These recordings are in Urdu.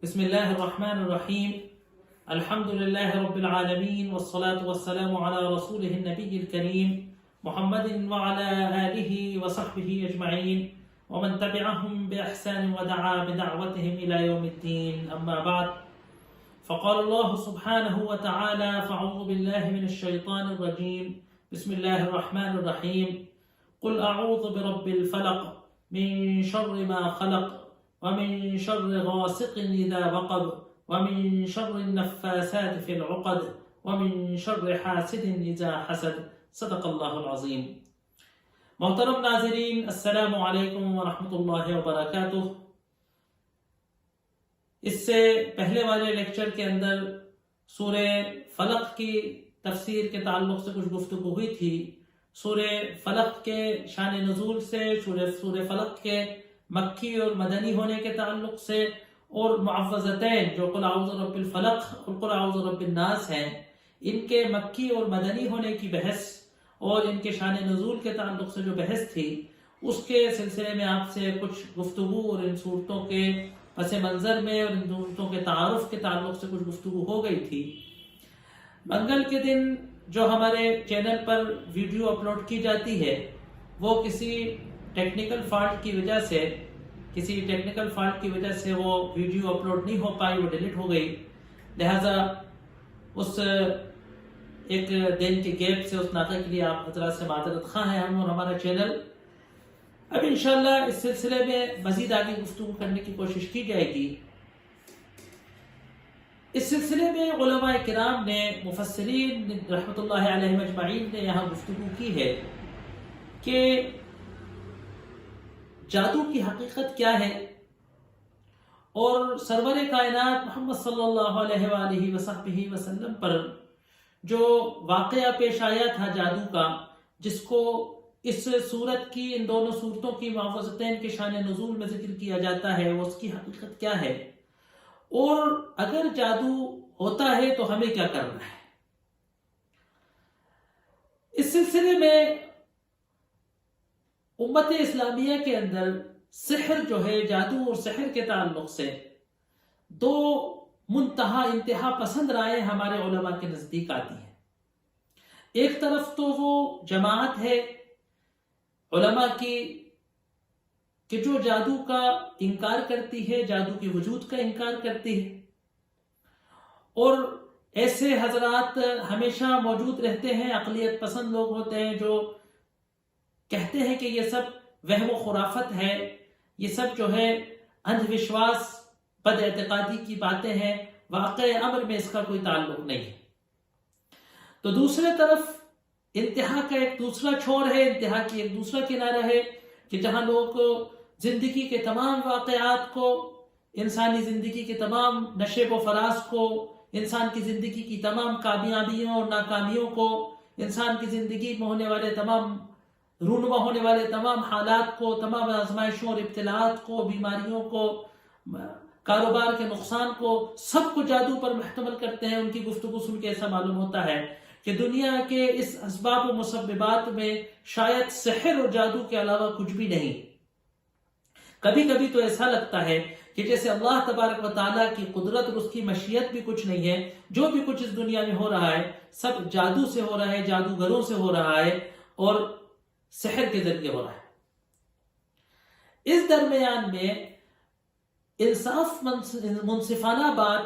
بسم الله الرحمن الرحيم. الحمد لله رب العالمين والصلاة والسلام على رسوله النبي الكريم محمد وعلى آله وصحبه أجمعين ومن تبعهم بإحسان ودعا بدعوتهم إلى يوم الدين. أما بعد، فقال الله سبحانه وتعالى: فأعوذ بالله من الشيطان الرجيم. بسم الله الرحمن الرحيم. قل أعوذ برب الفلق من شر ما خلق ومن شر غاسق إذا وقب ومن شر النفاثات في العقد ومن شر حاسد إذا حسد. صدق اللہ العظیم. محترم ناظرین، السلام علیکم ورحمۃ اللہ وبرکاتہ. اس سے پہلے والے لیکچر کے اندر سورہ فلق کی تفسیر کے تعلق سے کچھ گفتگو ہوئی تھی. سورہ فلق کے شان نزول سے، سورہ فلق کے مکی اور مدنی ہونے کے تعلق سے، اور معوذتین جو قل اعوذ برب الفلق اور قل اعوذ برب الناس ہیں، ان کے مکی اور مدنی ہونے کی بحث اور ان کے شان نزول کے تعلق سے جو بحث تھی، اس کے سلسلے میں آپ سے کچھ گفتگو اور ان صورتوں کے پس منظر میں اور ان صورتوں کے تعارف کے تعلق سے کچھ گفتگو ہو گئی تھی. منگل کے دن جو ہمارے چینل پر ویڈیو اپلوڈ کی جاتی ہے، وہ کسی ٹیکنیکل فالٹ کی وجہ سے وہ ویڈیو اپلوڈ نہیں ہو پائی، وہ ڈیلیٹ ہو گئی. لہذا اس ایک دن کے گیپ سے، اس ناقے کے لیے آپ حضرات سے معذرت خواہ ہیں ہم اور ہمارا چینل. اب انشاءاللہ اس سلسلے میں مزید آگے گفتگو کرنے کی کوشش کی جائے گی. اس سلسلے میں علماء کرام نے، مفسرین رحمۃ اللہ علیہ مجمعین نے یہاں گفتگو کی ہے کہ جادو کی حقیقت کیا ہے، اور سرور کائنات محمد صلی اللہ علیہ وآلہ وصحبہ وسلم پر جو واقعہ پیش آیا تھا جادو کا، جس کو اس صورت کی، ان دونوں صورتوں کی معوذتین کے شان نزول میں ذکر کیا جاتا ہے، وہ اس کی حقیقت کیا ہے، اور اگر جادو ہوتا ہے تو ہمیں کیا کرنا ہے. اس سلسلے میں امت اسلامیہ کے اندر سحر جو ہے، جادو اور سحر کے تعلق سے دو انتہا پسند رائے ہمارے علماء کے نزدیک آتی ہیں. ایک طرف تو وہ جماعت ہے علماء کی کہ جو جادو کا انکار کرتی ہے، جادو کے وجود کا انکار کرتی ہے، اور ایسے حضرات ہمیشہ موجود رہتے ہیں، اقلیت پسند لوگ ہوتے ہیں جو کہتے ہیں کہ یہ سب وہم و خرافت ہے، یہ سب جو ہے اندھ وشواس، بد اعتقادی کی باتیں ہیں، واقع امر میں اس کا کوئی تعلق نہیں ہے. تو دوسرے طرف انتہا کا ایک دوسرا چھوڑ ہے، انتہا کی ایک دوسرا کنارہ ہے کہ جہاں لوگ زندگی کے تمام واقعات کو، انسانی زندگی کے تمام نشیب و فراز کو، انسان کی زندگی کی تمام کامیابیوں اور ناکامیوں کو، انسان کی زندگی میں ہونے والے تمام رونما ہونے والے تمام حالات کو، تمام آزمائشوں اور ابتلاءات کو، بیماریوں کو، کاروبار کے نقصان کو، سب کو جادو پر محتمل کرتے ہیں. ان کی گفتگو سن کے ایسا معلوم ہوتا ہے کہ دنیا کے اس اسباب و مسببات میں شاید سحر اور جادو کے علاوہ کچھ بھی نہیں. کبھی کبھی تو ایسا لگتا ہے کہ جیسے اللہ تبارک و تعالیٰ کی قدرت اور اس کی مشیت بھی کچھ نہیں ہے، جو بھی کچھ اس دنیا میں ہو رہا ہے سب جادو سے ہو رہا ہے، جادوگروں سے ہو رہا ہے اور سحر کے ذریعے ہو رہا ہے. اس درمیان میں انصاف منصفانہ بات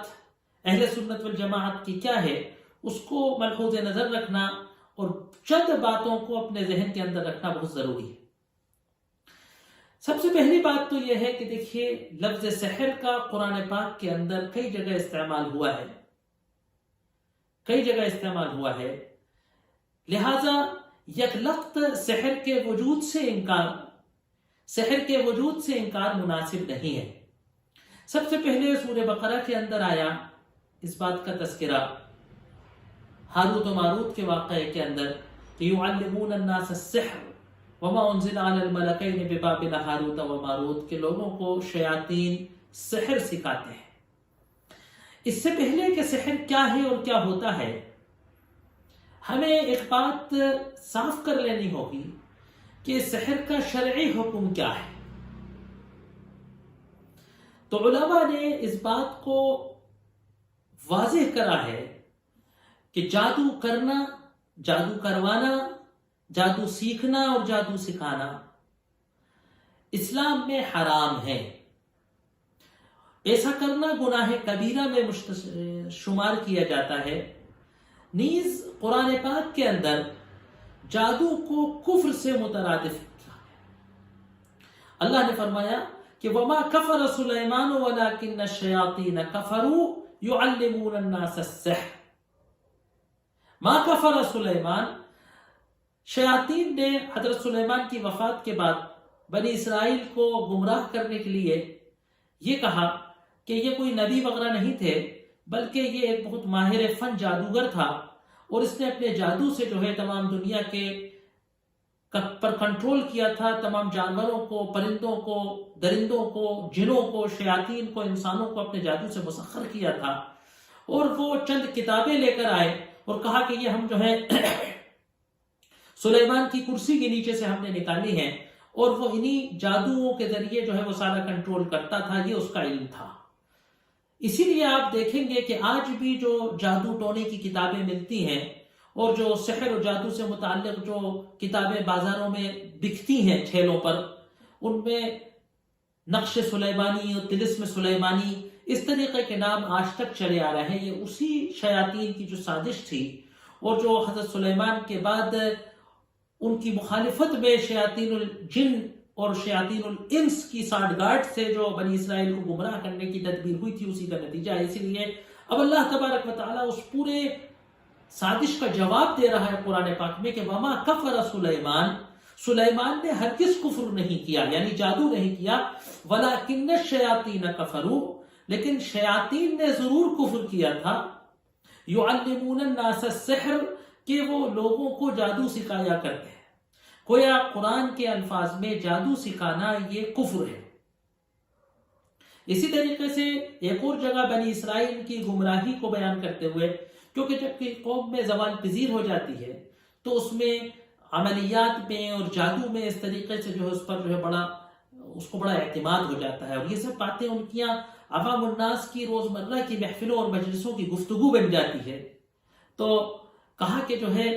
اہل سنت والجماعت کی کیا ہے، اس کو ملحوظ نظر رکھنا اور چند باتوں کو اپنے ذہن کے اندر رکھنا بہت ضروری ہے. سب سے پہلی بات تو یہ ہے کہ دیکھیے، لفظ سحر کا قرآن پاک کے اندر کئی جگہ استعمال ہوا ہے. لہذا یکلخت سحر کے وجود سے انکار مناسب نہیں ہے. سب سے پہلے سورہ بقرہ کے اندر آیا اس بات کا تذکرہ ہاروت و ماروت کے واقعے کے اندر کہ یعلمون الناس السحر وما انزل علی الملکین ببابل ہاروت و ماروت، کے لوگوں کو شیاطین سحر سکھاتے ہیں. اس سے پہلے کہ سحر کیا ہے اور کیا ہوتا ہے، ہمیں ایک بات صاف کر لینی ہوگی کہ سحر کا شرعی حکم کیا ہے. تو علماء نے اس بات کو واضح کرا ہے کہ جادو کرنا، جادو کروانا، جادو سیکھنا اور جادو سکھانا اسلام میں حرام ہے. ایسا کرنا گناہ کبیرہ میں شمار کیا جاتا ہے. نیز قرآن پاک کے اندر جادو کو کفر سے مترادف کیا ہے. اللہ نے فرمایا کہ وما کفر سلیمان ولکن الشیاطین کفروا یعلمون الناس السحر. ما کفر سلیمان، شیاطین نے حضرت سلیمان کی وفات کے بعد بنی اسرائیل کو گمراہ کرنے کے لیے یہ کہا کہ یہ کوئی نبی وغیرہ نہیں تھے، بلکہ یہ ایک بہت ماہر فن جادوگر تھا، اور اس نے اپنے جادو سے جو ہے تمام دنیا کے پر کنٹرول کیا تھا. تمام جانوروں کو، پرندوں کو، درندوں کو، جنوں کو، شیاطین کو، انسانوں کو اپنے جادو سے مسخر کیا تھا. اور وہ چند کتابیں لے کر آئے اور کہا کہ یہ ہم جو ہے سلیمان کی کرسی کے نیچے سے ہم نے نکالی ہیں، اور وہ انہی جادوؤں کے ذریعے جو ہے وہ سارا کنٹرول کرتا تھا. یہ اس کا علم تھا. اسی لیے آپ دیکھیں گے کہ آج بھی جو جادو ٹونے کی کتابیں ملتی ہیں اور جو سحر و جادو سے متعلق جو کتابیں بازاروں میں بکتی ہیں ٹھیلوں پر، ان میں نقش سلیمانی اور طلسم سلیمانی اس طریقے کے نام آج تک چلے آ رہے ہیں. یہ اسی شیاطین کی جو سازش تھی، اور جو حضرت سلیمان کے بعد ان کی مخالفت میں شیاطین الجن اور شیاطین الانس کی ساٹھ گاٹھ سے جو بنی اسرائیل کو گمراہ کرنے کی تدبیر ہوئی تھی، اسی کا نتیجہ ہے. اسی لیے اب اللہ تبارک و تعالیٰ اس پورے سازش کا جواب دے رہا ہے قرآن پاک میں کہ وما کفر سلیمان، سلیمان نے ہرگز کفر نہیں کیا، یعنی جادو نہیں کیا. ولکن الشیاطین کفروا، لیکن شیاطین نے ضرور کفر کیا تھا. یعلمون الناس السحر، کہ وہ لوگوں کو جادو سکھایا کرتے ہیں. گویا قرآن کے الفاظ میں جادو سکھانا یہ کفر ہے. اسی طریقے سے ایک اور جگہ بنی اسرائیل کی گمراہی کو بیان کرتے ہوئے، کیونکہ جب کہ قوم میں زوال پذیر ہو جاتی ہے تو اس میں عملیات میں اور جادو میں اس طریقے سے جو ہے اس پر جو ہے اس کو بڑا اعتماد ہو جاتا ہے، اور یہ سب باتیں ان کی عوام الناس کی روزمرہ کی محفلوں اور مجلسوں کی گفتگو بن جاتی ہے. تو کہا کہ جو ہے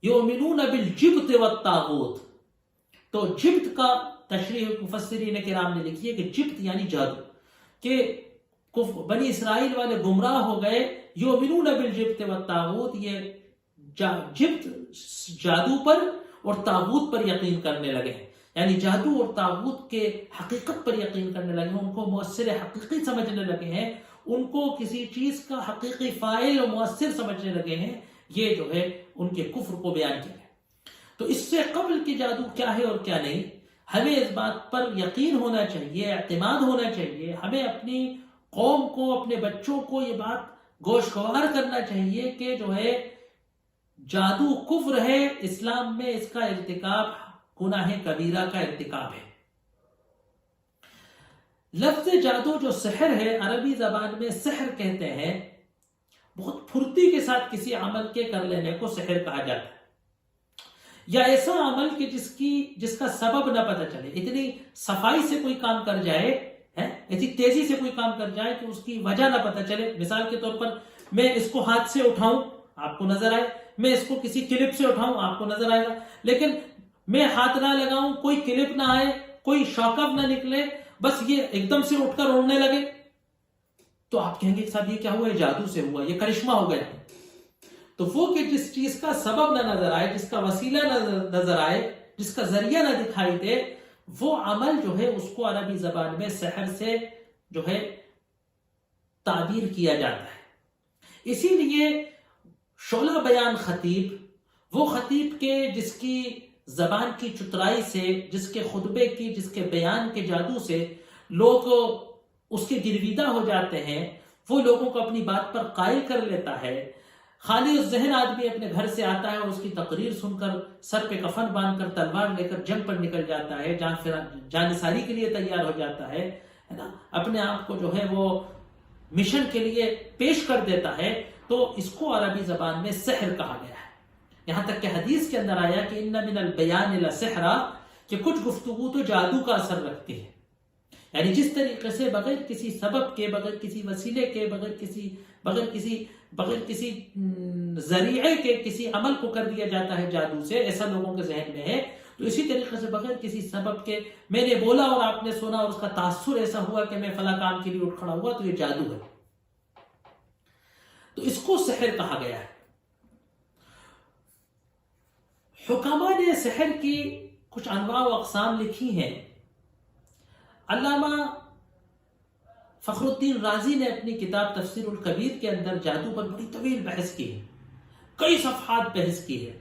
یؤمنون بالجبت والطاغوت، تو جبت کا تشریح مفسرین کرام نے لکھی ہے کہ جبت یعنی جادو، کہ بنی اسرائیل والے گمراہ ہو گئے. یؤمنون بالجبت والطاغوت، یہ جبت جادو پر اور طاغوت پر یقین کرنے لگے ہیں، یعنی جادو اور طاغوت کے حقیقت پر یقین کرنے لگے ہیں، ان کو مؤثر حقیقی سمجھنے لگے ہیں، ان کو کسی چیز کا حقیقی فاعل و مؤثر سمجھنے لگے ہیں. یہ جو ہے ان کے کفر کو بیان کیا ہے. تو اس سے قبل کہ جادو کیا ہے اور کیا نہیں، ہمیں اس بات پر یقین ہونا چاہیے، اعتماد ہونا چاہیے. ہمیں اپنی قوم کو، اپنے بچوں کو یہ بات گوشگوار کرنا چاہیے کہ جو ہے جادو کفر ہے، اسلام میں اس کا ارتکاب گناہ کبیرہ کا ارتکاب ہے. لفظ جادو جو سحر ہے، عربی زبان میں سحر کہتے ہیں. بہت پھرتی کے ساتھ کسی عمل کے کر لینے کو سحر کہا جاتا ہے، یا ایسا عمل کہ جس کا سبب نہ پتہ چلے. اتنی صفائی سے کوئی کام کر جائے، اتنی تیزی سے کوئی کام کر جائے کہ اس کی وجہ نہ پتہ چلے. مثال کے طور پر میں اس کو ہاتھ سے اٹھاؤں، آپ کو نظر آئے، میں اس کو کسی کلپ سے اٹھاؤں، آپ کو نظر آئے گا، لیکن میں ہاتھ نہ لگاؤں، کوئی کلپ نہ آئے، کوئی شاک اپ نہ نکلے، بس یہ ایک دم سے اٹھ کر اڑنے لگے، تو آپ کہیں گے کہ صاحب یہ کیا ہوا، یہ جادو سے ہوا، یہ کرشمہ ہو گیا. تو وہ کہ جس چیز کا سبب نہ نظر آئے، جس کا وسیلہ نہ نظر آئے، جس کا ذریعہ نہ دکھائی دے، وہ عمل جو ہے اس کو عربی زبان میں سحر سے جو ہے تعبیر کیا جاتا ہے. اسی لیے شعلہ بیان خطیب، وہ خطیب کے جس کی زبان کی چترائی سے، جس کے خطبے کی، جس کے بیان کے جادو سے لوگ اس کے گرویدہ ہو جاتے ہیں، وہ لوگوں کو اپنی بات پر قائل کر لیتا ہے. خالی ذہن آدمی اپنے گھر سے آتا ہے اور اس کی تقریر سن کر سر پہ کفن باندھ کر تلوار لے کر جنگ پر نکل جاتا ہے، جانثاری کے لیے تیار ہو جاتا ہے نا، اپنے آپ کو جو ہے وہ مشن کے لیے پیش کر دیتا ہے، تو اس کو عربی زبان میں سحر کہا گیا ہے. یہاں تک کہ حدیث کے اندر آیا کہ ان من البیان لسحرا، کہ کچھ گفتگو تو جادو کا اثر رکھتی ہے. یعنی جس طریقے سے بغیر کسی سبب کے، بغیر کسی وسیلے کے، بغیر کسی ذریعے کے کسی عمل کو کر دیا جاتا ہے جادو سے، ایسا لوگوں کے ذہن میں ہے. تو اسی طریقے سے بغیر کسی سبب کے میں نے بولا اور آپ نے سنا اور اس کا تاثر ایسا ہوا کہ میں فلاں کام کے لیے اٹھ کھڑا ہوا، تو یہ جادو ہے. تو اس کو سحر کہا گیا ہے. حکما نے سحر کی کچھ انواع و اقسام لکھی ہیں. علامہ فخر الدین رازی نے اپنی کتاب تفسیر الکبیر کے اندر جادو پر بڑی طویل بحث کی ہے، کئی صفحات بحث کی ہے.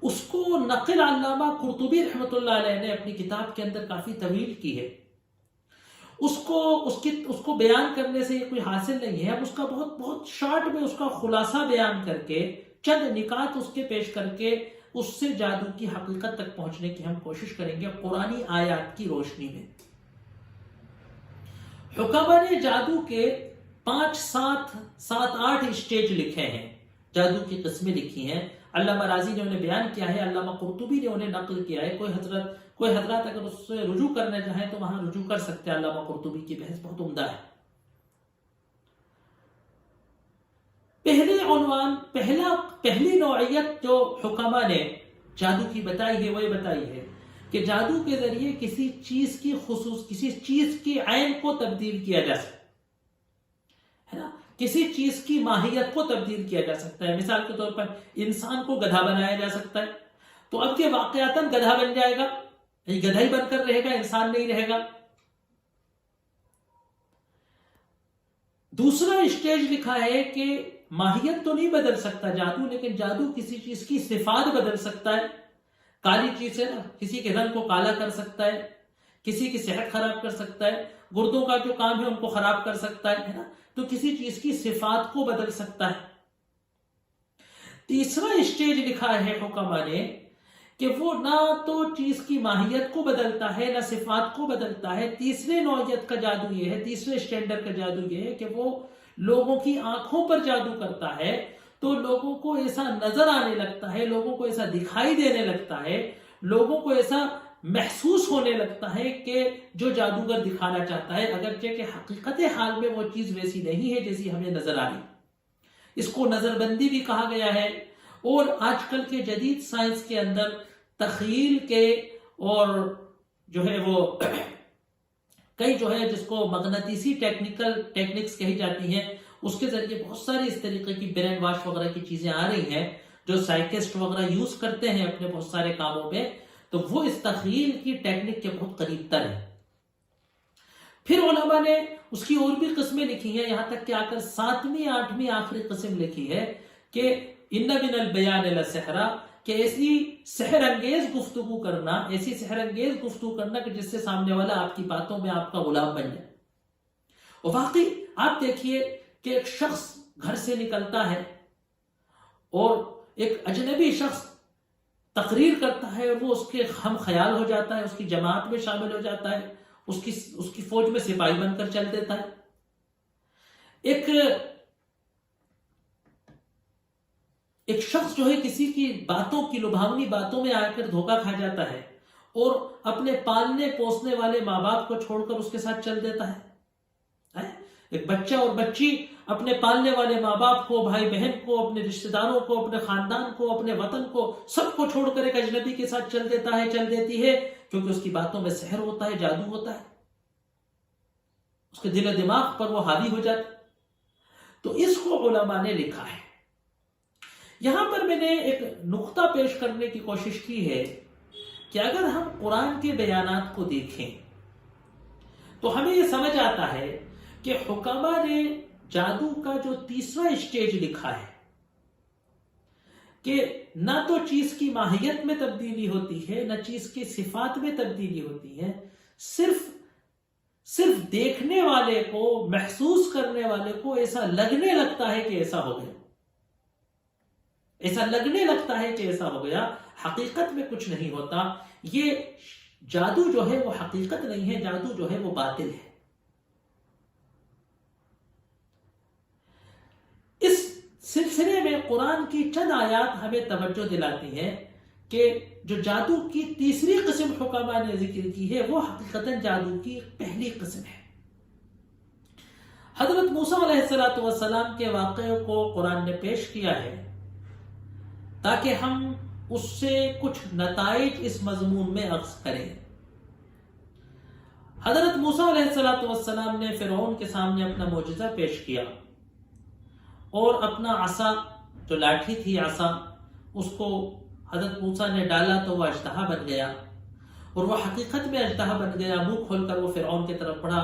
اس کو نقل علامہ قرطبی رحمۃ اللہ علیہ نے اپنی کتاب کے اندر کافی طویل کی ہے. اس کو بیان کرنے سے یہ کوئی حاصل نہیں ہے. اب اس کا بہت شارٹ میں اس کا خلاصہ بیان کر کے چند نکات اس کے پیش کر کے اس سے جادو کی حقیقت تک پہنچنے کی ہم کوشش کریں گے قرآنی آیات کی روشنی میں. حکما نے جادو کے 5 7 8 اسٹیج لکھے ہیں، جادو کی قسمیں لکھی ہیں. علامہ رازی نے انہیں بیان کیا ہے، علامہ قرطبی نے انہیں نقل کیا ہے. کوئی حضرات اگر اس سے رجوع کرنا چاہیں تو وہاں رجوع کر سکتے ہیں. علامہ قرطبی کی بحث بہت عمدہ ہے. پہلی نوعیت جو حکما نے جادو کی بتائی ہے وہ یہ بتائی ہے کہ جادو کے ذریعے کسی چیز کی عین کو تبدیل کیا جا سکتا ہے نا، کسی چیز کی ماہیت کو تبدیل کیا جا سکتا ہے. مثال کے طور پر انسان کو گدھا بنایا جا سکتا ہے، تو اب یہ واقعاتاً گدھا بن جائے گا، گدھا ہی بن کر رہے گا، انسان نہیں رہے گا. دوسرا اسٹیج لکھا ہے کہ ماہیت تو نہیں بدل سکتا جادو، لیکن جادو کسی چیز کی صفات بدل سکتا ہے. کالی چیز ہے نا، کسی کے رنگ کو کالا کر سکتا ہے، کسی کی صحت خراب کر سکتا ہے، گردوں کا جو کام ہے ان کو خراب کر سکتا ہے نا، تو کسی چیز کی صفات کو بدل سکتا ہے. تیسرا اسٹیج لکھا ہے حکما نے کہ وہ نہ تو چیز کی ماہیت کو بدلتا ہے نہ صفات کو بدلتا ہے. تیسرے نوعیت کا جادو یہ ہے، تیسرے اسٹینڈرڈ کا جادو یہ ہے کہ وہ لوگوں کی آنکھوں پر جادو کرتا ہے، تو لوگوں کو ایسا نظر آنے لگتا ہے، لوگوں کو ایسا دکھائی دینے لگتا ہے، لوگوں کو ایسا محسوس ہونے لگتا ہے کہ جو جادوگر دکھانا چاہتا ہے، اگرچہ کہ حقیقت حال میں وہ چیز ویسی نہیں ہے جیسی ہمیں نظر آ رہی. اس کو نظر بندی بھی کہا گیا ہے. اور آج کل کے جدید سائنس کے اندر تخیل کے اور جو ہے وہ کئی جو ہے جس کو مغناطیسی ٹیکنکس کہی جاتی ہیں، اس کے ذریعے بہت ساری اس طریقے کی برین واش وغیرہ کی چیزیں آ رہی ہیں جو سائیکسٹ وغیرہ یوز کرتے ہیں اپنے بہت سارے کاموں میں، تو وہ اس تخیل کی ٹیکنک کے بہت قریب تر ہے. پھر علماء نے اس کی اور بھی قسمیں لکھی ہیں، یہاں تک کہ آ کر 7ویں 8ویں آخری قسم لکھی ہے کہ ان من البیان لسحرا، کہ ایسی سحر انگیز گفتگو کرنا کہ جس سے سامنے والا آپ کی باتوں میں آپ کا غلام بن جائے. اور واقعی آپ دیکھیے کہ ایک شخص گھر سے نکلتا ہے اور ایک اجنبی شخص تقریر کرتا ہے اور وہ اس کے ہم خیال ہو جاتا ہے، اس کی جماعت میں شامل ہو جاتا ہے، اس کی فوج میں سپاہی بن کر چل دیتا ہے. ایک شخص جو ہے کسی کی باتوں کی لبھاونی باتوں میں آ کر دھوکہ کھا جاتا ہے اور اپنے پالنے پوسنے والے ماں باپ کو چھوڑ کر اس کے ساتھ چل دیتا ہے. ایک بچہ اور بچی اپنے پالنے والے ماں باپ کو، بھائی بہن کو، اپنے رشتہ داروں کو، اپنے خاندان کو، اپنے وطن کو، سب کو چھوڑ کر ایک اجنبی کے ساتھ چل دیتی ہے کیونکہ اس کی باتوں میں سحر ہوتا ہے، جادو ہوتا ہے، اس کے دل و دماغ پر وہ حاوی ہو جاتا ہے. تو اس کو علماء نے لکھا ہے. یہاں پر میں نے ایک نقطہ پیش کرنے کی کوشش کی ہے کہ اگر ہم قرآن کے بیانات کو دیکھیں تو ہمیں یہ سمجھ آتا ہے کہ حکما نے جادو کا جو تیسرا اسٹیج لکھا ہے کہ نہ تو چیز کی ماہیت میں تبدیلی ہوتی ہے نہ چیز کی صفات میں تبدیلی ہوتی ہے، صرف دیکھنے والے کو، محسوس کرنے والے کو ایسا لگنے لگتا ہے کہ ایسا ہو گیا، ایسا لگنے لگتا ہے کہ ایسا ہو گیا، حقیقت میں کچھ نہیں ہوتا. یہ جادو جو ہے وہ حقیقت نہیں ہے، جادو جو ہے وہ باطل ہے. اس سلسلے میں قرآن کی چند آیات ہمیں توجہ دلاتی ہیں کہ جو جادو کی تیسری قسم حکماء نے ذکر کی ہے وہ حقیقتاً جادو کی پہلی قسم ہے. حضرت موسیٰ علیہ السلام کے واقعے کو قرآن نے پیش کیا ہے تاکہ ہم اس سے کچھ نتائج اس مضمون میں اخذ کریں. حضرت موسیٰ علیہ السلام نے فرعون کے سامنے اپنا معجزہ پیش کیا اور اپنا عصا جو لاٹھی تھی عصا اس کو حضرت موسیٰ نے ڈالا تو وہ اژدہا بن گیا اور وہ حقیقت میں اژدہا بن گیا. منہ کھول کر وہ فرعون کی طرف بڑھا.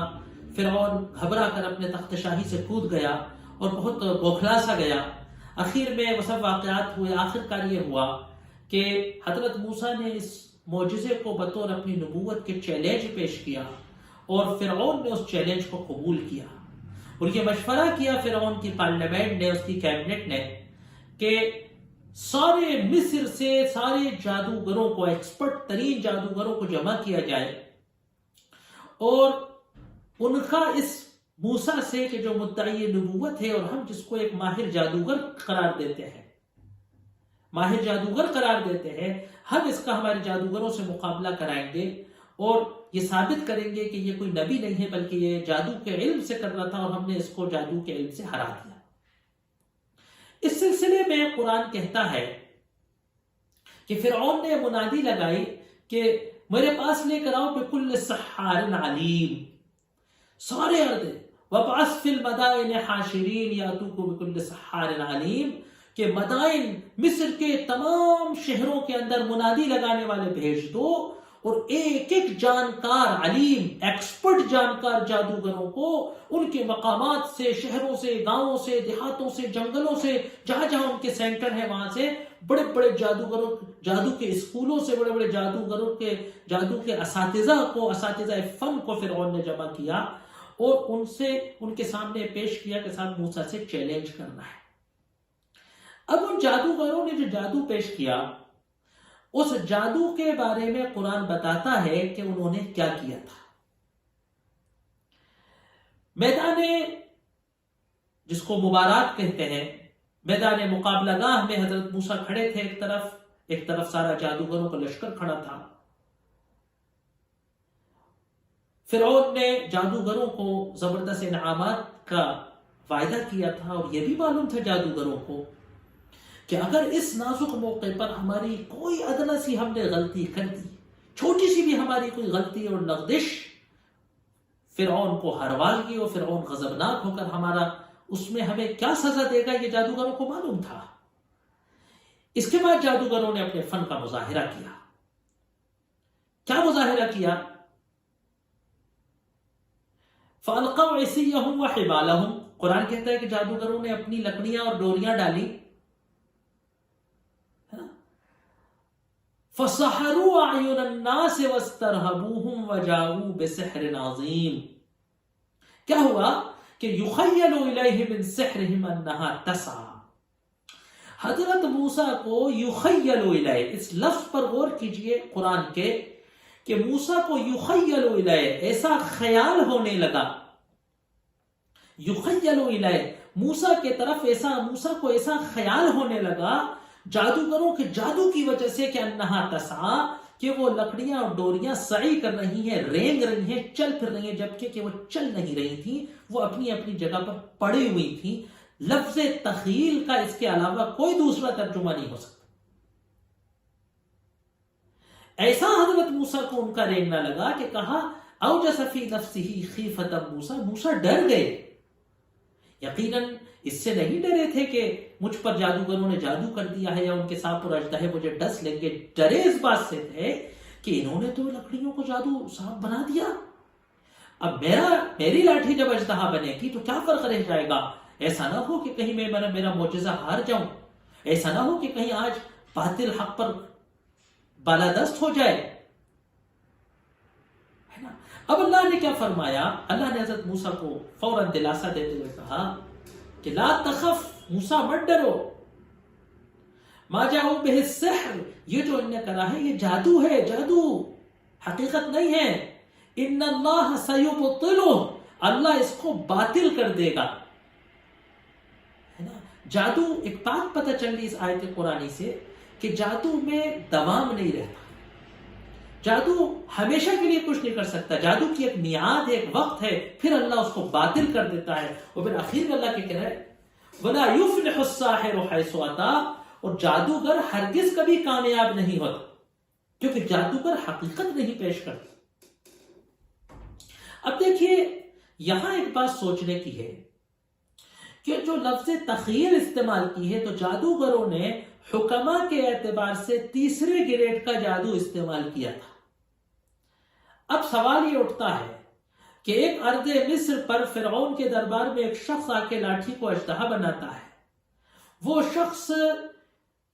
فرعون گھبرا کر اپنے تخت شاہی سے کود گیا اور بہت بوکھلا سا گیا. آخر میں وہ سب واقعات ہوئے. آخرکار یہ ہوا کہ حضرت موسیٰ نے اس معجزے کو بطور اپنی نبوت کے چیلنج پیش کیا اور فرعون نے اس چیلنج کو قبول کیا اور یہ مشورہ کیا فرعون کی پارلیمنٹ نے, اس کی کیبنٹ نے, کہ سارے مصر سے سارے جادوگروں کو, ایکسپرٹ ترین جادوگروں کو جمع کیا جائے اور ان کا اس موسیٰ سے کہ جو مدعی نبوت ہے اور ہم جس کو ایک ماہر جادوگر قرار دیتے ہیں, ہم اس کا ہمارے جادوگروں سے مقابلہ کرائیں گے اور یہ ثابت کریں گے کہ یہ کوئی نبی نہیں ہے بلکہ یہ جادو کے علم سے کر رہا تھا اور ہم نے اس کو جادو کے علم سے ہرا دیا. اس سلسلے میں قرآن کہتا ہے کہ فرعون نے منادی لگائی کہ میرے پاس لے کر آؤ بکل سحار علیم, سارے عرض وَبْعَثْ فِي الْمَدَائِنِ حَاشِرِينَ يَأْتُوكُ بِكُلِّ سَحَّارٍ عَلِيمٍ کہ مدائن مصر کے تمام شہروں کے اندر منادی لگانے والے بھیج دو اور ایک ایک جانکار علیم ایکسپرٹ جانکار جادوگروں کو ان کے مقامات سے, شہروں سے, گاؤں سے, دیہاتوں سے, جنگلوں سے, جہاں جہاں ان کے سینٹر ہیں وہاں سے بڑے بڑے جادوگروں, جادو کے اسکولوں سے بڑے بڑے جادوگروں کے جادو کے اساتذہ فن کو فرعون نے جمع کیا اور ان کے سامنے پیش کیا کہ صاحب موسیٰ سے چیلنج کرنا ہے. اب ان جادوگروں نے جو جادو پیش کیا اس جادو کے بارے میں قرآن بتاتا ہے کہ انہوں نے کیا کیا تھا. میدان جس کو مبارات کہتے ہیں, میدان مقابلہ گاہ میں حضرت موسیٰ کھڑے تھے, ایک طرف سارا جادوگروں کا لشکر کھڑا تھا. فرعون نے جادوگروں کو زبردست انعامات کا وعدہ کیا تھا اور یہ بھی معلوم تھا جادوگروں کو کہ اگر اس نازک موقع پر ہماری کوئی ادنا سی ہم نے غلطی کر دی, چھوٹی سی بھی ہماری کوئی غلطی اور لغزش فرعون کو ہروا گی اور فرعون غضبناک ہو کر اس میں ہمیں کیا سزا دے گا یہ جادوگروں کو معلوم تھا. اس کے بعد جادوگروں نے اپنے فن کا مظاہرہ کیا. کیا مظاہرہ کیا؟ فَأَلْقَوْا عِصِيَّهُمْ وَحِبَالَهُمْ قرآن کہتا ہے کہ جادوگروں نے اپنی لکڑیاں اور ڈوریاں ڈالی. فَسَحَرُوا أَعْيُنَ النَّاسِ وَاسْتَرْهَبُوهُمْ وَجَاءُوا بِسِحْرٍ عَظِيمٍ. کیا ہوا کہ يُخَيَّلُ إِلَيْهِ مِنْ سِحْرِهِمْ أَنَّهَا تَسْعَى. حضرت موسیٰ کو يُخَيَّلُ إِلَيْهِ, اس لفظ پر غور کیجئے قرآن کے کہ موسیٰ کو يُخَيَّلُ إِلَيْهِ ایسا خیال ہونے لگا. يُخَيَّلُ إِلَيْهِ موسیٰ کے طرف موسیٰ کو ایسا خیال ہونے لگا جادوگروں کے جادو کی وجہ سے کہ انہا تسعا کہ وہ لکڑیاں اور ڈوریاں سعی کر رہی ہیں, رینگ رہی ہیں, چل پھر رہی ہیں, جبکہ کہ وہ چل نہیں رہی تھی, وہ اپنی اپنی جگہ پر پڑی ہوئی تھی. لفظ تخیل کا اس کے علاوہ کوئی دوسرا ترجمہ نہیں ہو سکتا. ایسا حضرت موسیٰ کو ان کا رینگنا لگا کہ کہا اوجس فی نفسہ خیفۃ موسیٰ, موسیٰ ڈر گئے. یقیناً اس سے نہیں ڈرے تھے کہ مجھ پر جادوگروں نے جادو کر دیا ہے یا ان کے سانپ اور اژدہے مجھے ڈس لیں گے. ڈرے اس بات سے تھے کہ انہوں نے تو لکڑیوں کو جادو سانپ بنا دیا, اب میری لاٹھی جب اژدہا بنے گی تو کیا فرق رہ جائے گا. ایسا نہ ہو کہ کہیں میرا معجزہ ہار جاؤں, ایسا نہ ہو کہ کہیں آج باطل حق پر بالادست ہو جائے. اب اللہ نے کیا فرمایا؟ اللہ نے حضرت موسیٰ کو فوراً دلاسا دیتے ہوئے کہا کہ لا تخف, موسیٰ مت ڈرو, ما جاؤ بہ السحر, یہ جو انہیں کرا ہے یہ جادو ہے, جادو حقیقت نہیں ہے. ان اللہ سیبطلہ, اللہ اس کو باطل کر دے گا. ہے نا, جادو ایک بات پتہ چل رہی اس آیت قرآنی سے کہ جادو میں دوام نہیں رہتا، جادو ہمیشہ کے لیے کچھ نہیں کر سکتا، جادو کی ایک میعاد ہے، ایک وقت ہے، پھر اللہ اس کو باطل کر دیتا ہے، اور پھر آخر میں اللہ کہہ رہا ہے وَلَا يُفْلِحُ السَّاحِرُ حَيْثُ أَتَىٰ، اور جادوگر ہرگز کبھی کامیاب نہیں ہوتا، کیونکہ جادوگر حقیقت نہیں پیش کرتا۔ اب دیکھیے یہاں ایک بات سوچنے کی ہے کہ جو لفظ تخیل استعمال کی ہے تو جادوگروں نے حکما کے اعتبار سے تیسرے گریڈ کا جادو استعمال کیا تھا۔ اب سوال یہ اٹھتا ہے کہ ایک ارض مصر پر فرعون کے دربار میں ایک شخص آ کے لاٹھی کو اژدہا بناتا ہے، وہ شخص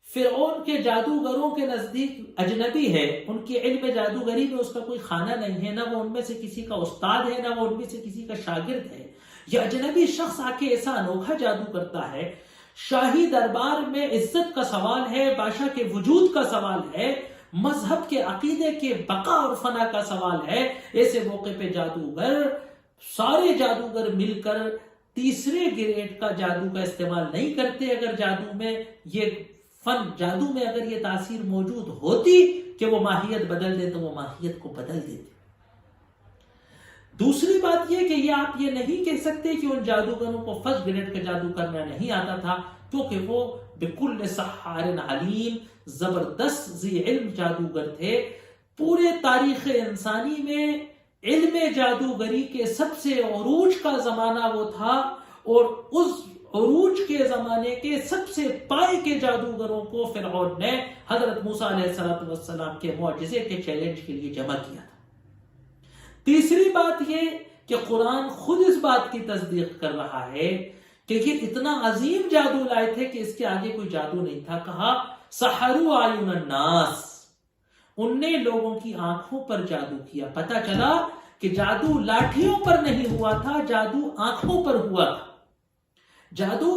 فرعون کے جادوگروں کے نزدیک اجنبی ہے، ان کے علم جادوگری میں اس کا کوئی خانہ نہیں ہے، نہ وہ ان میں سے کسی کا استاد ہے، نہ وہ ان میں سے کسی کا شاگرد ہے۔ یہ اجنبی شخص آ کے ایسا انوکھا جادو کرتا ہے، شاہی دربار میں عزت کا سوال ہے، بادشاہ کے وجود کا سوال ہے، مذہب کے عقیدے کے بقا اور فنا کا سوال ہے۔ ایسے موقع پہ جادوگر، سارے جادوگر مل کر تیسرے گریڈ کا جادو کا استعمال نہیں کرتے۔ اگر جادو میں اگر یہ تاثیر موجود ہوتی کہ وہ ماہیت بدل دے تو وہ ماہیت کو بدل دیتے۔ دوسری بات یہ کہ یہ آپ یہ نہیں کہہ سکتے کہ ان جادوگروں کو فرسٹ گریڈ کا جادو کرنا نہیں آتا تھا، کیونکہ وہ بکل سحار علیم، زبردست ذی علم جادوگر تھے۔ پورے تاریخ انسانی میں علم جادوگری کے سب سے عروج کا زمانہ وہ تھا، اور اس عروج کے زمانے کے سب سے پائے کے جادوگروں کو فرعون نے حضرت موسیٰ علیہ السلام کے معجزے کے چیلنج کے لیے جمع کیا تھا۔ تیسری بات یہ کہ قرآن خود اس بات کی تصدیق کر رہا ہے کہ یہ اتنا عظیم جادو لائے تھے کہ اس کے آگے کوئی جادو نہیں تھا۔ کہا سحروا اعین الناس، ان نے لوگوں کی آنکھوں پر جادو کیا۔ پتہ چلا کہ جادو لاٹھیوں پر نہیں ہوا تھا، جادو آنکھوں پر ہوا تھا۔ جادو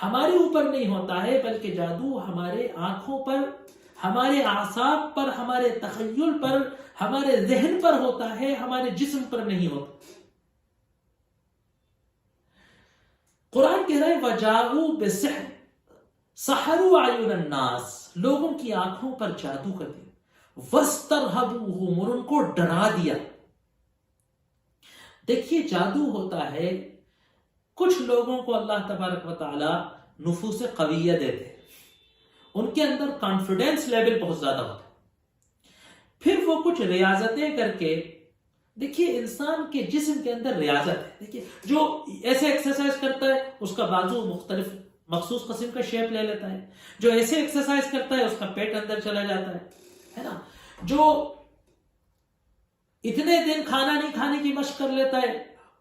ہمارے اوپر نہیں ہوتا ہے، بلکہ جادو ہمارے آنکھوں پر، ہمارے اعصاب پر، ہمارے تخیل پر، ہمارے ذہن پر ہوتا ہے، ہمارے جسم پر نہیں ہوتا۔ قرآن کہہ رہا ہے وَجَاءُوا بِالسِّحْرِ سَحَرُوا أَعْيُنَ النَّاسِ، لوگوں کی آنکھوں پر جادو کر دیا، وَاسْتَرْهَبُوهُمْ، اور ان کو ڈرا دیا۔ دیکھیے جادو ہوتا ہے، کچھ لوگوں کو اللہ تبارک و تعالی نفوس قویہ دیتے ہیں، ان کے اندر کانفیڈنس لیول بہت زیادہ ہوتا ہے، پھر وہ کچھ ریاضتیں کر کے، دیکھیے انسان کے جسم کے اندر ریاضت ہے، دیکھیے جو ایسے ایکسرسائز کرتا ہے اس کا بازو مختلف مخصوص قسم کا شیپ لے لیتا ہے، جو ایسے ایکسرسائز کرتا ہے اس کا پیٹ اندر چلا جاتا ہے نا، جو اتنے دن کھانا نہیں کھانے کی مشق کر لیتا ہے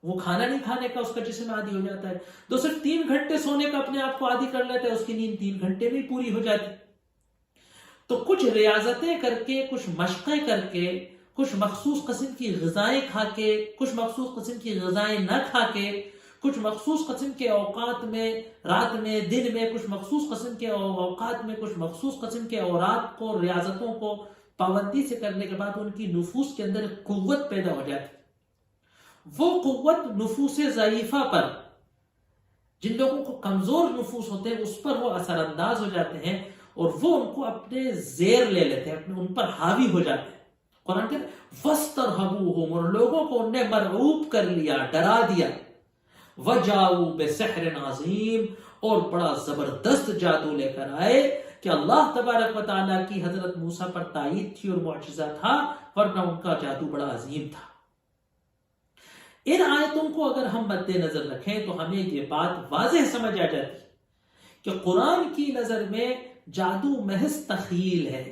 وہ کھانا نہیں کھانے کا اس کا جسم عادی ہو جاتا ہے، جو صرف 3 گھنٹے سونے کا اپنے آپ کو عادی کر لیتا ہے اس کی نیند 3 گھنٹے میں پوری ہو جاتی۔ تو کچھ ریاضتیں کر کے، کچھ مشقیں کر کے، کچھ مخصوص قسم کی غذائیں کھا کے، کچھ مخصوص قسم کی غذائیں نہ کھا کے، کچھ مخصوص قسم کے اوقات میں، رات میں، دن میں، کچھ مخصوص قسم کے اوقات میں، کچھ مخصوص قسم کے اوراد کو، ریاضتوں کو پابندی سے کرنے کے بعد ان کی نفوس کے اندر ایک قوت پیدا ہو جاتی۔ وہ قوت نفوس ضعیفہ پر، جن لوگوں کو کمزور نفوس ہوتے ہیں اس پر وہ اثر انداز ہو جاتے ہیں اور وہ ان کو اپنے زیر لے لیتے ہیں، ان پر حاوی ہو جاتے ہیں۔ قرآن کہتے ہیں وَاسْتَرْهَبُوهُمْ، اور لوگوں کو ان نے مرعوب کر لیا، ڈرا دیا۔ وَجَاءُوا بِسِحْرٍ عَظِيمٍ، اور بڑا زبردست جادو لے کر آئے کہ اللہ تبارک و تعالیٰ کی حضرت موسیٰ پر تائید تھی اور معجزہ تھا، ورنہ ان کا جادو بڑا عظیم تھا۔ ان آیتوں کو اگر ہم مد نظر رکھیں تو ہمیں یہ بات واضح سمجھ آ جاتی کہ قرآن کی نظر میں جادو محض تخیل ہے،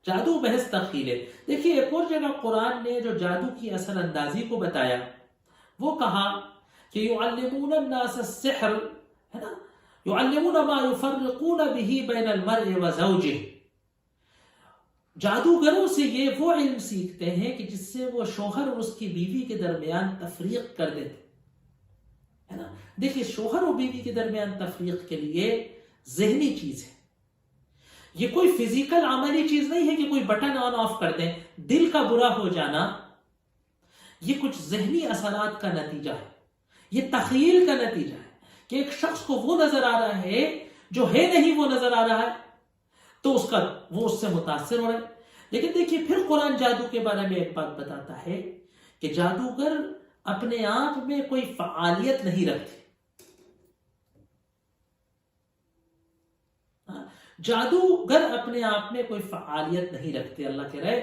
جادو محض تخیل ہے۔ دیکھیے ایک اور جگہ قرآن نے جو جادو کی اثر اندازی کو بتایا، وہ کہا کہ يُعَلِّمُونَ النَّاسَ السِّحْرَ، ہے نا، يُعَلِّمُونَ مَا يُفَرِّقُونَ بِهِ بَيْنَ الْمَرْءِ وَزَوْجِهِ، جادوگروں سے یہ وہ علم سیکھتے ہیں کہ جس سے وہ شوہر اور اس کی بیوی کے درمیان تفریق کر دیتے ہے نا۔ دیکھیے شوہر اور بیوی کے درمیان تفریق کے لیے ذہنی چیز ہے، یہ کوئی فزیکل عملی چیز نہیں ہے کہ کوئی بٹن آن آف کر دیں۔ دل کا برا ہو جانا یہ کچھ ذہنی اثرات کا نتیجہ ہے، یہ تخیل کا نتیجہ ہے کہ ایک شخص کو وہ نظر آ رہا ہے جو ہے نہیں، وہ نظر آ رہا ہے، تو وہ اس سے متاثر ہو رہے. لیکن دیکھیے پھر قرآن جادو کے بارے میں ایک بات بتاتا ہے کہ جادوگر اپنے آپ میں کوئی فعالیت نہیں رکھتے. جادوگر اپنے آپ میں کوئی فعالیت نہیں رکھتے. اللہ کہہ رہے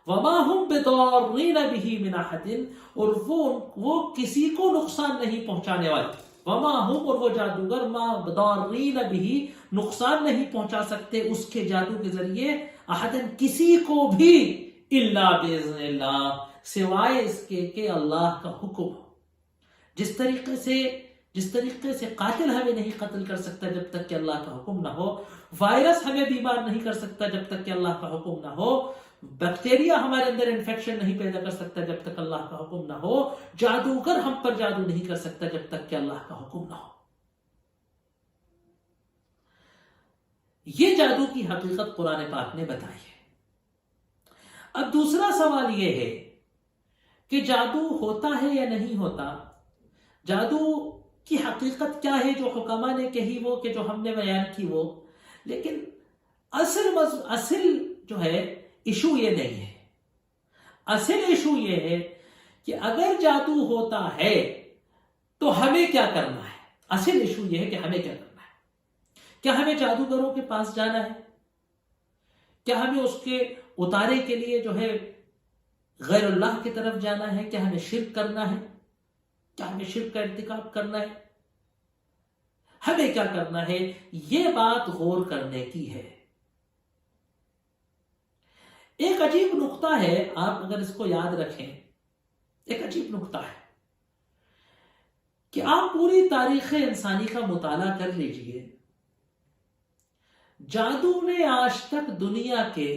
وَمَا هُمْ بِضَارِّينَ بِهِ مِنْ أَحَدٍ، اور وہ کسی کو نقصان نہیں پہنچانے والے. وَمَا هُمْ، اور وہ جادوگر مَا بِضَارِّينَ بِهِ نقصان نہیں پہنچا سکتے اس کے جادو کے ذریعے أَحَدٍ کسی کو بھی إِلَّا بِإِذْنِ اللَّهِ سوائے اس کے کہ اللہ کا حکم. جس طریقے سے قاتل ہمیں نہیں قتل کر سکتا جب تک کہ اللہ کا حکم نہ ہو، وائرس ہمیں بیمار نہیں کر سکتا جب تک کہ اللہ کا حکم نہ ہو، بیکٹیریا ہمارے اندر انفیکشن نہیں پیدا کر سکتا جب تک اللہ کا حکم نہ ہو، جادوگر ہم پر جادو نہیں کر سکتا جب تک کہ اللہ کا حکم نہ ہو. یہ جادو کی حقیقت قرآن پاک نے بتائی ہے. اب دوسرا سوال یہ ہے کہ جادو ہوتا ہے یا نہیں ہوتا؟ جادو کی حقیقت کیا ہے جو حکما نے کہی وہ، کہ جو ہم نے بیان کی وہ. لیکن اصل جو ہے ایشو یہ نہیں ہے. اصل ایشو یہ ہے کہ اگر جادو ہوتا ہے تو ہمیں کیا کرنا ہے. اصل ایشو یہ ہے کہ ہمیں کیا کرنا ہے. کیا ہمیں جادوگروں کے پاس جانا ہے؟ کیا ہمیں اس کے اتارے کے لیے جو ہے غیر اللہ کی طرف جانا ہے؟ کیا ہمیں شرک کرنا ہے؟ کیا ہمیں شرک کا ارتکاب کرنا ہے؟ ہمیں کیا کرنا ہے؟ یہ بات غور کرنے کی ہے. ایک عجیب نقطہ ہے، آپ اگر اس کو یاد رکھیں، ایک عجیب نقطہ ہے کہ آپ پوری تاریخ انسانی کا مطالعہ کر لیجئے. جادو نے آج تک دنیا کے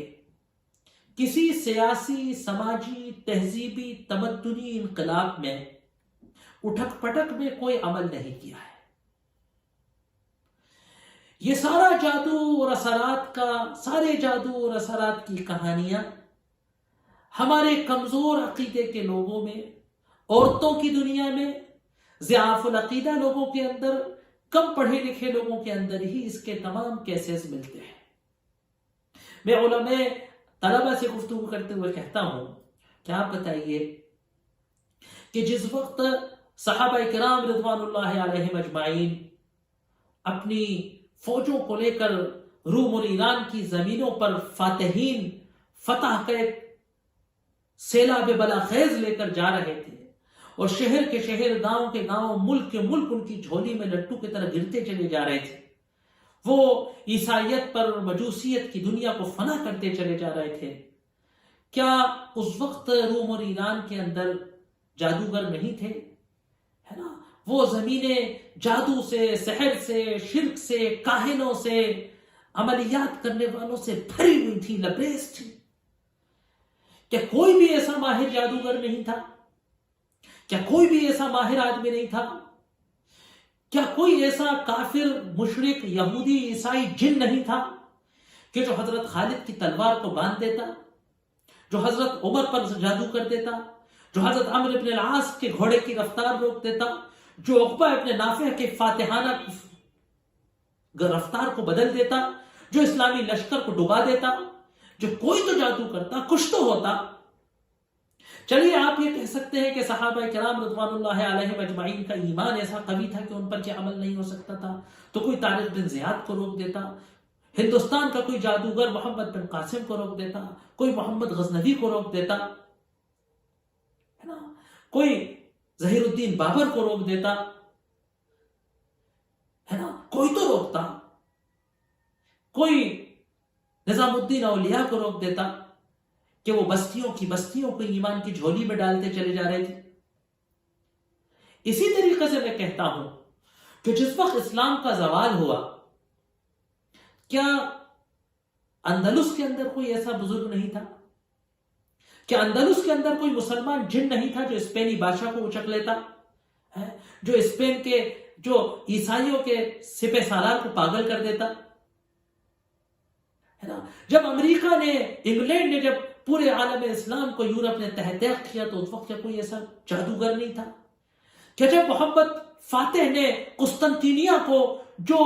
کسی سیاسی، سماجی، تہذیبی، تمدنی انقلاب میں اٹھک پٹک میں کوئی عمل نہیں کیا ہے. یہ سارے جادو اور اثرات کی کہانیاں ہمارے کمزور عقیدے کے لوگوں میں، عورتوں کی دنیا میں، ضعاف العقیدہ لوگوں کے اندر، کم پڑھے لکھے لوگوں کے اندر ہی اس کے تمام کیسز ملتے ہیں. میں علماء طلبہ سے گفتگو کرتے ہوئے کہتا ہوں کہ آپ بتائیے کہ جس وقت صحابہ کرام رضوان اللہ علیہم اجمعین اپنی فوجوں کو لے کر روم اور ایران کی زمینوں پر فاتحین فتح کا ایک سیلاب بلاخیز لے کر جا رہے تھے، اور شہر کے شہر، گاؤں کے گاؤں، ملک کے ملک ان کی جھولی میں لٹو کی طرح گرتے چلے جا رہے تھے. وہ عیسائیت پر اور مجوسیت کی دنیا کو فنا کرتے چلے جا رہے تھے. کیا اس وقت روم اور ایران کے اندر جادوگر نہیں تھے؟ ہے نا، وہ زمینیں جادو سے، سحر سے، شرک سے، کاہنوں سے، عملیات کرنے والوں سے بھری ہوئی تھی، لبریز تھی. کیا کوئی بھی ایسا ماہر جادوگر نہیں تھا؟ کیا کوئی بھی ایسا ماہر آدمی نہیں تھا؟ کیا کوئی ایسا کافر، مشرک، یہودی، عیسائی جن نہیں تھا کہ جو حضرت خالد کی تلوار کو باندھ دیتا، جو حضرت عمر پر جادو کر دیتا، جو حضرت عمرو بن العاص کے گھوڑے کی رفتار روک دیتا، جو عقبہ ابن نافع کے فاتحانہ رفتار کو بدل دیتا، جو اسلامی لشکر کو ڈبا دیتا؟ جو کوئی تو جادو کرتا، کچھ تو ہوتا. چلیے آپ یہ کہہ سکتے ہیں کہ صحابہ کرام رضوان اللہ علیہم اجمعین کا ایمان ایسا قوی تھا کہ ان پر کیا عمل نہیں ہو سکتا تھا، تو کوئی طارق بن زیاد کو روک دیتا، ہندوستان کا کوئی جادوگر محمد بن قاسم کو روک دیتا، کوئی محمد غزنوی کو روک دیتا، ہے نا، کوئی ظہیر الدین بابر کو روک دیتا، ہے نا، کوئی تو روکتا. کوئی نظام الدین اولیاء کو روک دیتا کہ وہ بستیوں کو ایمان کی جھولی میں ڈالتے چلے جا رہے تھے. اسی طریقے سے میں کہتا ہوں کہ جس وقت اسلام کا زوال ہوا، کیا اندلس کے اندر کوئی ایسا بزرگ نہیں تھا؟ کیا اندلس کے اندر کوئی مسلمان جن نہیں تھا جو اسپینی بادشاہ کو اچک لیتا، جو اسپین کے، جو عیسائیوں کے سپہ سالار کو پاگل کر دیتا؟ ہے نا، جب امریکہ نے، انگلینڈ نے جب پورے عالم اسلام کو، یورپ نے تحت کیا، تو اس وقت کیا کوئی ایسا جادوگر نہیں تھا؟ کہ جب محمد فاتح نے قسطنطینیہ کو جو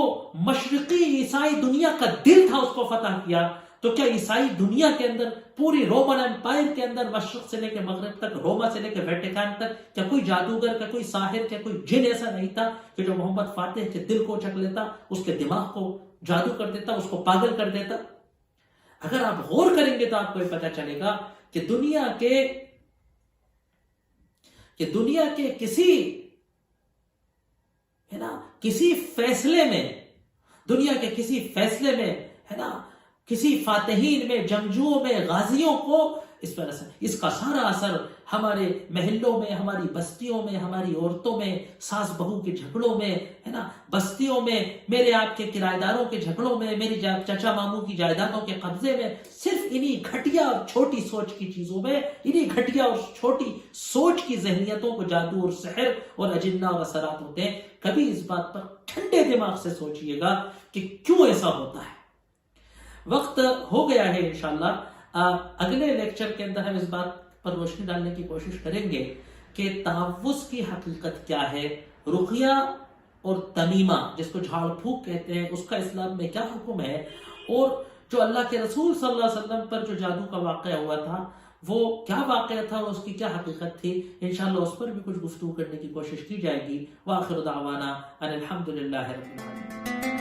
مشرقی عیسائی دنیا کا دل تھا اس کو فتح کیا، تو کیا عیسائی دنیا کے اندر پوری رومن امپائر کے اندر مشرق سے لے کے مغرب تک، روما سے لے کے ویٹیکان تک، کیا کوئی جادوگر، کیا کوئی ساحر، کیا کوئی جن ایسا نہیں تھا کہ جو محمد فاتح کے دل کو چک لیتا، اس کے دماغ کو جادو کر دیتا، اس کو پاگل کر دیتا؟ اگر آپ غور کریں گے تو آپ کو یہ پتہ چلے گا کہ دنیا کے کسی فیصلے میں، دنیا کے کسی فیصلے میں، ہے نا، کسی فاتحین میں، جنگجوؤں میں، غازیوں کو اس پر اثر، اس کا سارا اثر ہمارے محلوں میں، ہماری بستیوں میں، ہماری عورتوں میں، ساس بہو کے جھگڑوں میں، ہے نا، بستیوں میں، میرے آپ کے کرایہ داروں کے جھگڑوں میں، میری چچا ماموں کی جائیدادوں کے قبضے میں، صرف انہی گھٹیا اور چھوٹی سوچ کی چیزوں میں، انہی گھٹیا اور چھوٹی سوچ کی ذہنیتوں کو جادو اور سحر اور اجنہ اور اثرات ہوتے ہیں۔ کبھی اس بات پر ٹھنڈے دماغ سے سوچئے گا کہ کیوں ایسا ہوتا ہے۔ وقت ہو گیا ہے، انشاءاللہ اگلے لیکچر کے اندر ہم اس بات پر روشنی ڈالنے کی کوشش کریں گے کہ تعوذ کی حقیقت کیا ہے، رقیہ اور تمیمہ جس کو جھاڑ پھونک کہتے ہیں، اس کا اسلام میں کیا حکم ہے، اور جو اللہ کے رسول صلی اللہ علیہ وسلم پر جو جادو کا واقعہ ہوا تھا وہ کیا واقعہ تھا، اس کی کیا حقیقت تھی، انشاءاللہ اس پر بھی کچھ گفتگو کرنے کی کوشش کی جائے گی۔ وآخر دعوانا ان الحمدللہ رب العالمین۔